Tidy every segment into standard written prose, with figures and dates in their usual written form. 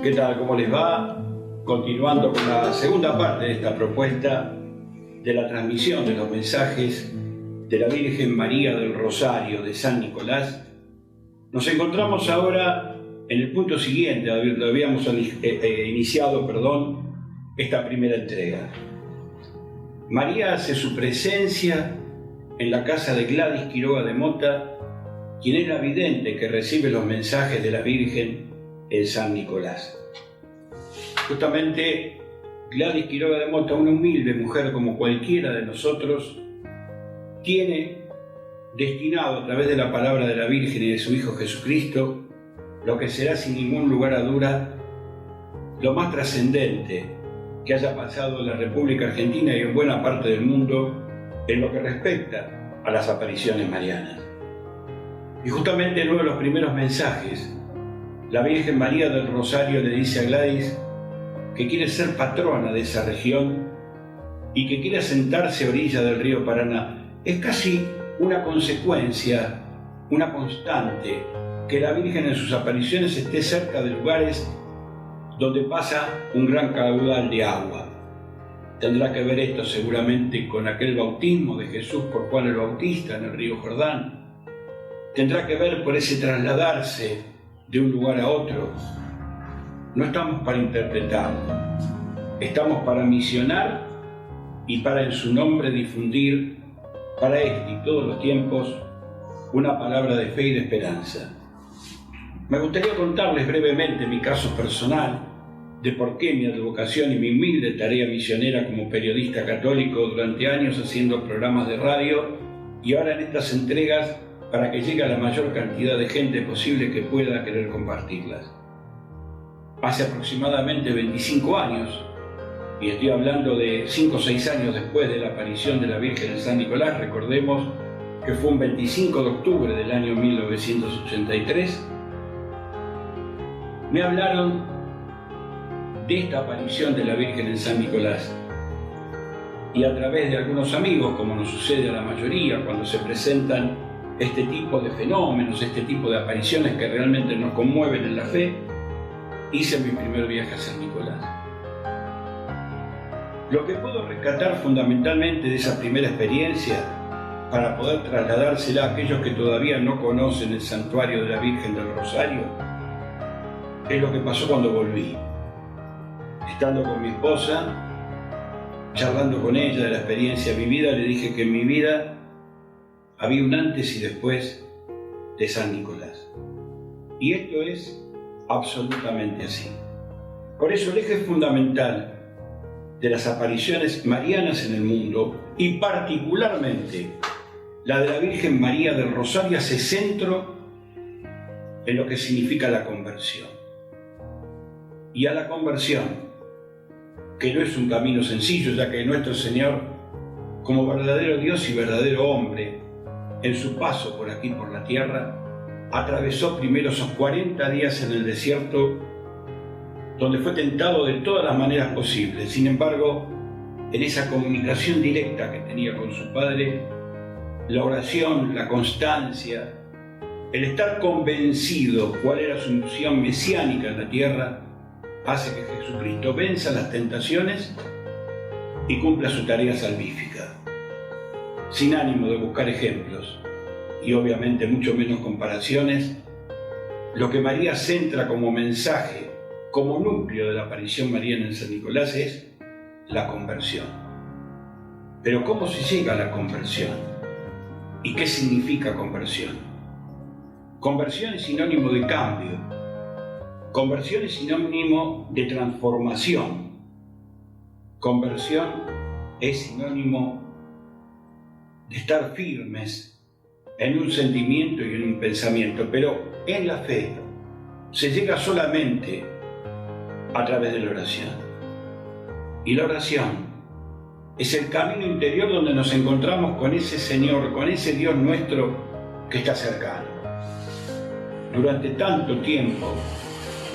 ¿Qué tal? ¿Cómo les va? Continuando con la segunda parte de esta propuesta de la transmisión de los mensajes de la Virgen María del Rosario de San Nicolás, nos encontramos ahora en el punto siguiente. Habíamos iniciado esta primera entrega. María hace su presencia en la casa de Gladys Quiroga de Mota, quien es la vidente que recibe los mensajes de la Virgen en San Nicolás. Justamente Gladys Quiroga de Mota, una humilde mujer como cualquiera de nosotros, tiene destinado a través de la palabra de la Virgen y de su Hijo Jesucristo lo que será sin ningún lugar a duda lo más trascendente que haya pasado en la República Argentina y en buena parte del mundo en lo que respecta a las apariciones marianas. Y justamente en uno de los primeros mensajes, la Virgen María del Rosario le dice a Gladys que quiere ser patrona de esa región y que quiere asentarse a orilla del río Paraná. Es casi una consecuencia, una constante, que la Virgen en sus apariciones esté cerca de lugares donde pasa un gran caudal de agua. Tendrá que ver esto seguramente con aquel bautismo de Jesús por Juan el Bautista en el río Jordán. Tendrá que ver por ese trasladarse de un lugar a otro. No estamos para interpretar, estamos para misionar y para en su nombre difundir para este y todos los tiempos una palabra de fe y de esperanza. Me gustaría contarles brevemente mi caso personal, de por qué mi advocación y mi humilde tarea misionera como periodista católico durante años haciendo programas de radio y ahora en estas entregas para que llegue a la mayor cantidad de gente posible que pueda querer compartirlas. Hace aproximadamente 25 años, y estoy hablando de 5 o 6 años después de la aparición de la Virgen en San Nicolás, recordemos que fue un 25 de octubre del año 1983, me hablaron de esta aparición de la Virgen en San Nicolás. Y a través de algunos amigos, como nos sucede a la mayoría cuando se presentan este tipo de fenómenos, este tipo de apariciones que realmente nos conmueven en la fe, hice mi primer viaje a San Nicolás. Lo que puedo rescatar fundamentalmente de esa primera experiencia, para poder trasladársela a aquellos que todavía no conocen el santuario de la Virgen del Rosario, es lo que pasó cuando volví. Estando con mi esposa, charlando con ella de la experiencia vivida, le dije que en mi vida había un antes y después de San Nicolás. Y esto es absolutamente así. Por eso el eje fundamental de las apariciones marianas en el mundo, y particularmente la de la Virgen María del Rosario, hace centro en lo que significa la conversión. Y a la conversión, que no es un camino sencillo, ya que nuestro Señor, como verdadero Dios y verdadero hombre, en su paso por aquí, por la tierra, atravesó primero esos 40 días en el desierto, donde fue tentado de todas las maneras posibles. Sin embargo, en esa comunicación directa que tenía con su Padre, la oración, la constancia, el estar convencido cuál era su misión mesiánica en la tierra, hace que Jesucristo venza las tentaciones y cumpla su tarea salvífica, sin ánimo de buscar ejemplos y obviamente mucho menos comparaciones. Lo que María centra como mensaje, como núcleo de la aparición mariana en San Nicolás, es la conversión. Pero ¿cómo se llega a la conversión? ¿Y qué significa conversión? Conversión es sinónimo de cambio. Conversión es sinónimo de transformación. Conversión es sinónimo de estar firmes en un sentimiento y en un pensamiento, pero en la fe se llega solamente a través de la oración. Y la oración es el camino interior donde nos encontramos con ese Señor, con ese Dios nuestro que está cercano. Durante tanto tiempo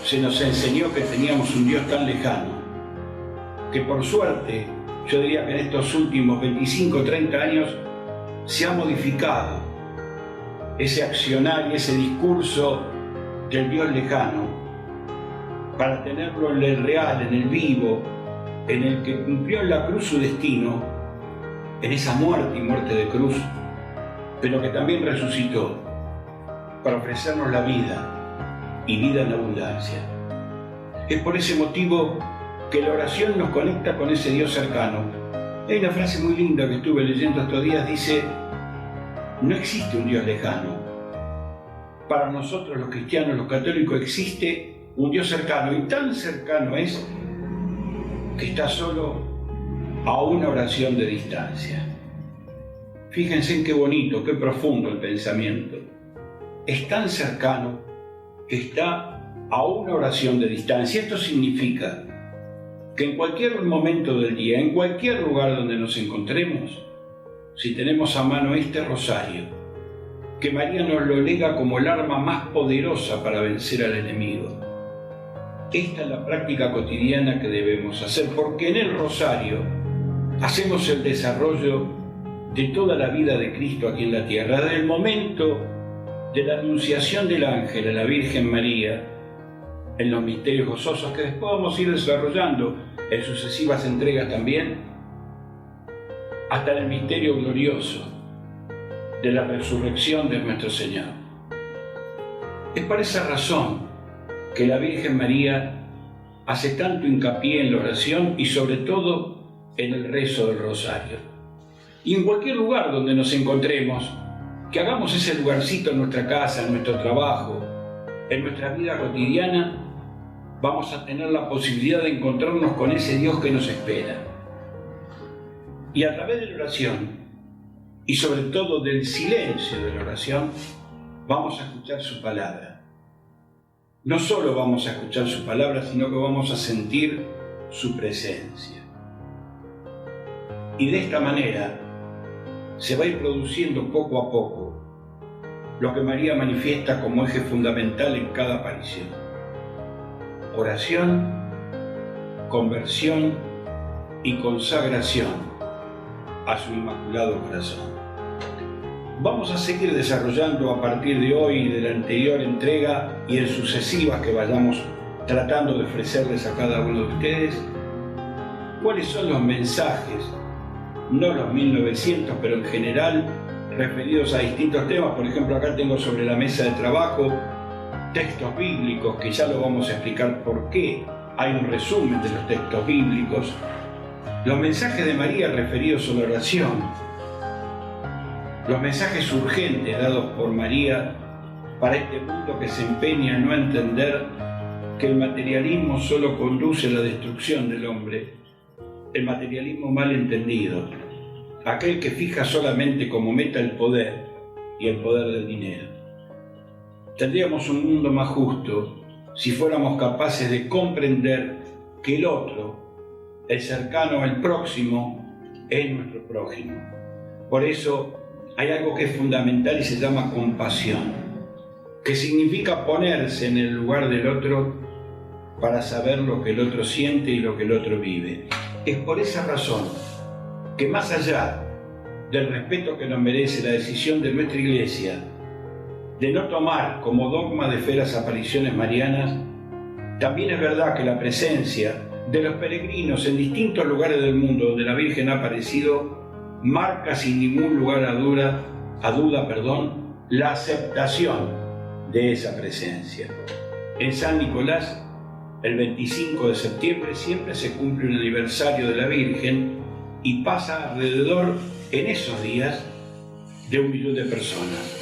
se nos enseñó que teníamos un Dios tan lejano, que por suerte, yo diría que en estos últimos 25 o 30 años se ha modificado ese accionar y ese discurso del Dios lejano para tenerlo en el real, en el vivo, en el que cumplió en la cruz su destino, en esa muerte y muerte de cruz, pero que también resucitó para ofrecernos la vida y vida en abundancia. Es por ese motivo que la oración nos conecta con ese Dios cercano. Hay una frase muy linda que estuve leyendo estos días, dice: no existe un Dios lejano. Para nosotros los cristianos, los católicos, existe un Dios cercano, y tan cercano es que está solo a una oración de distancia. Fíjense en qué bonito, qué profundo el pensamiento. Es tan cercano que está a una oración de distancia. Esto significa que en cualquier momento del día, en cualquier lugar donde nos encontremos, si tenemos a mano este rosario, que María nos lo lega como el arma más poderosa para vencer al enemigo. Esta es la práctica cotidiana que debemos hacer, porque en el rosario hacemos el desarrollo de toda la vida de Cristo aquí en la tierra, desde el momento de la anunciación del ángel a la Virgen María, en los misterios gozosos que después vamos a ir desarrollando en sucesivas entregas también, hasta el misterio glorioso de la resurrección de nuestro Señor. Es por esa razón que la Virgen María hace tanto hincapié en la oración y sobre todo en el rezo del rosario. Y en cualquier lugar donde nos encontremos, que hagamos ese lugarcito en nuestra casa, en nuestro trabajo, en nuestra vida cotidiana, vamos a tener la posibilidad de encontrarnos con ese Dios que nos espera. Y a través de la oración, y sobre todo del silencio de la oración, vamos a escuchar su palabra. No solo vamos a escuchar su palabra, sino que vamos a sentir su presencia. Y de esta manera se va a ir produciendo poco a poco lo que María manifiesta como eje fundamental en cada aparición: oración, conversión y consagración a su Inmaculado Corazón. Vamos a seguir desarrollando a partir de hoy y de la anterior entrega y en sucesivas que vayamos tratando de ofrecerles a cada uno de ustedes cuáles son los mensajes, no los 1900, pero en general referidos a distintos temas. Por ejemplo, acá tengo sobre la mesa de trabajo textos bíblicos, que ya lo vamos a explicar por qué. Hay un resumen de los textos bíblicos, los mensajes de María referidos a la oración, los mensajes urgentes dados por María para este mundo que se empeña en no entender que el materialismo solo conduce a la destrucción del hombre, el materialismo mal entendido, aquel que fija solamente como meta el poder y el poder del dinero. Tendríamos un mundo más justo si fuéramos capaces de comprender que el otro, el cercano, el próximo, es nuestro prójimo. Por eso hay algo que es fundamental y se llama compasión, que significa ponerse en el lugar del otro para saber lo que el otro siente y lo que el otro vive. Es por esa razón que, más allá del respeto que nos merece la decisión de nuestra Iglesia de no tomar como dogma de fe las apariciones marianas, también es verdad que la presencia de los peregrinos en distintos lugares del mundo donde la Virgen ha aparecido marca sin ningún lugar a duda, la aceptación de esa presencia. En San Nicolás, el 25 de septiembre, siempre se cumple un aniversario de la Virgen y pasa alrededor, en esos días, de 1 millón de personas.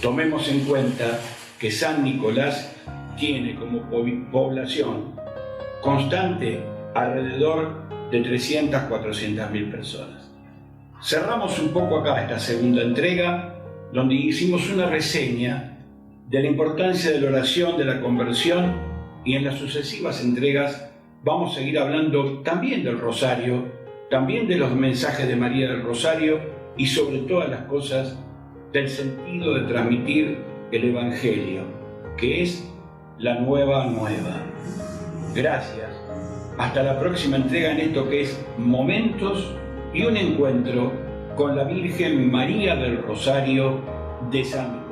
Tomemos en cuenta que San Nicolás tiene como población constante alrededor de 300-400.000 personas. Cerramos un poco acá esta segunda entrega, donde hicimos una reseña de la importancia de la oración, de la conversión, y en las sucesivas entregas vamos a seguir hablando también del rosario, también de los mensajes de María del Rosario y sobre todas las cosas del sentido de transmitir el Evangelio, que es la nueva. Gracias. Hasta la próxima entrega en esto que es Momentos y un encuentro con la Virgen María del Rosario de San